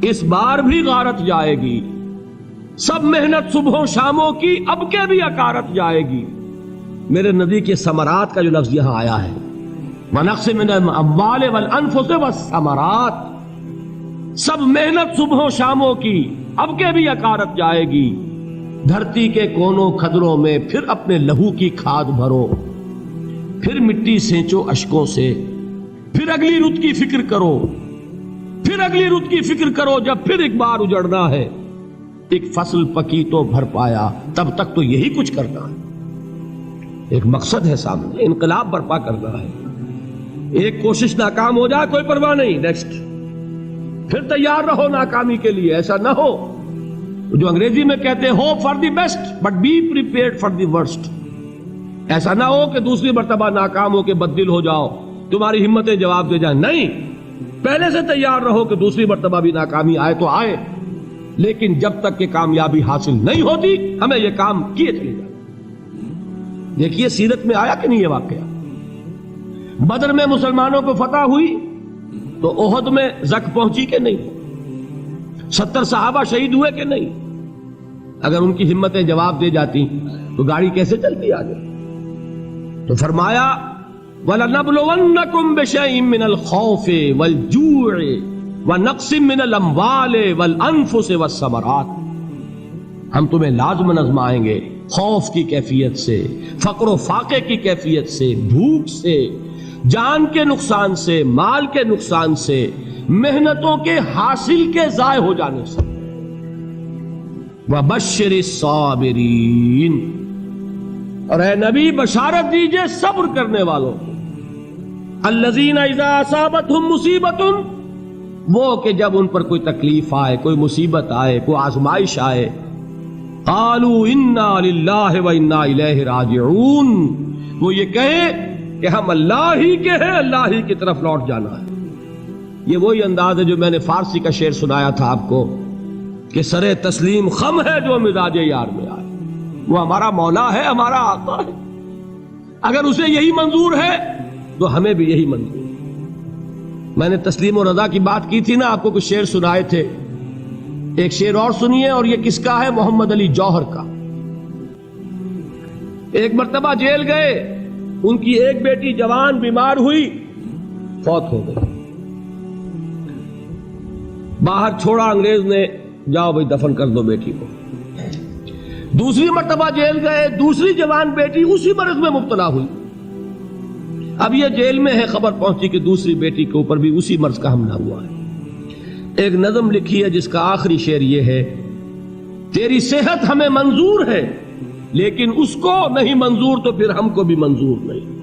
اس بار بھی غارت جائے گی، سب محنت صبحوں شاموں کی اب کے بھی اکارت جائے گی۔ میرے نبی کے ثمرات کا جو لفظ یہاں آیا ہے، وَنَقْصٍ مِّنَ الْأَمْوَالِ وَالْأَنفُسِ وَالثَّمَرَاتِ، سب محنت صبحوں شاموں کی اب کے بھی اکارت جائے گی۔ دھرتی کے کونوں کھدروں میں پھر اپنے لہو کی کھاد بھرو، پھر مٹی سینچو اشکوں سے، پھر اگلی رت کی فکر کرو، پھر اگلی رت کی فکر کرو، جب پھر ایک بار اجڑنا ہے۔ ایک فصل پکی تو بھر پایا، تب تک تو یہی کچھ کرنا ہے۔ ایک مقصد ہے سامنے، انقلاب برپا کرنا ہے۔ ایک کوشش ناکام ہو جائے کوئی پرواہ نہیں، نیکسٹ، پھر تیار رہو ناکامی کے لیے۔ ایسا نہ ہو جو انگریزی میں کہتے ہیں hope for the best but be prepared for the worst. ایسا نہ ہو کہ دوسری مرتبہ ناکام ہو کے بددل ہو جاؤ، تمہاری ہمتیں جواب دے جائیں۔ نہیں، پہلے سے تیار رہو کہ دوسری مرتبہ بھی ناکامی آئے تو آئے، لیکن جب تک کہ کامیابی حاصل نہیں ہوتی ہمیں یہ کام کیے چلے جائیں۔ دیکھیے سیرت میں آیا کہ نہیں یہ واقعہ؟ بدر میں مسلمانوں کو فتح ہوئی تو احد میں زک پہنچی کہ نہیں؟ 70 صحابہ شہید ہوئے کہ نہیں؟ اگر ان کی ہمتیں جواب دے جاتی تو گاڑی کیسے چلتی آگے؟ تو فرمایا وَلَنَبْلُوَنَّكُمْ بِشَيْءٍ مِّنَ الْخَوْفِ وَالْجُوعِ وَنَقْصٍ مِّنَ الْأَمْوَالِ وَالْأَنفُسِ وَالثَّمَرَاتِ، ہم تمہیں لازماً آزمائیں گے، خوف کی کیفیت سے، فقر و فاقے کی کیفیت سے، بھوک سے، جان کے نقصان سے، مال کے نقصان سے، محنتوں کے حاصل کے ضائع ہو جانے سے۔ وَبَشِّرِ الصَّابِرِينَ، اور اے نبی بشارت دیجئے صبر کرنے والوں کو۔ الَّذِينَ إِذَا أَصَابَتْهُمْ مُصِيبَةٌ، وہ کہ جب ان پر کوئی تکلیف آئے، کوئی مصیبت آئے، کوئی آزمائش آئے، قالوا انا للہ وانا الیہ راجعون، وہ یہ کہیں کہ ہم اللہ ہی کے ہیں، اللہ ہی کی طرف لوٹ جانا ہے۔ یہ وہی انداز ہے جو میں نے فارسی کا شعر سنایا تھا آپ کو کہ سر تسلیم خم ہے جو مزاج یار میں آئے۔ وہ ہمارا مولا ہے، ہمارا آقا ہے، اگر اسے یہی منظور ہے تو ہمیں بھی یہی منظور ہے۔ میں نے تسلیم و رضا کی بات کی تھی نا، آپ کو کچھ شعر سنائے تھے، ایک شعر اور سنیے، اور یہ کس کا ہے؟ محمد علی جوہر کا۔ ایک مرتبہ جیل گئے، ان کی ایک بیٹی جوان بیمار ہوئی، فوت ہو گئی، باہر چھوڑا انگریز نے، جاؤ بھائی دفن کر دو بیٹی کو۔ دوسری مرتبہ جیل گئے، دوسری جوان بیٹی اسی مرض میں مبتلا ہوئی۔ اب یہ جیل میں ہے، خبر پہنچی کہ دوسری بیٹی کے اوپر بھی اسی مرض کا حملہ ہوا ہے۔ ایک نظم لکھی ہے جس کا آخری شعر یہ ہے، تیری صحت ہمیں منظور ہے لیکن اس کو نہیں منظور تو پھر ہم کو بھی منظور نہیں۔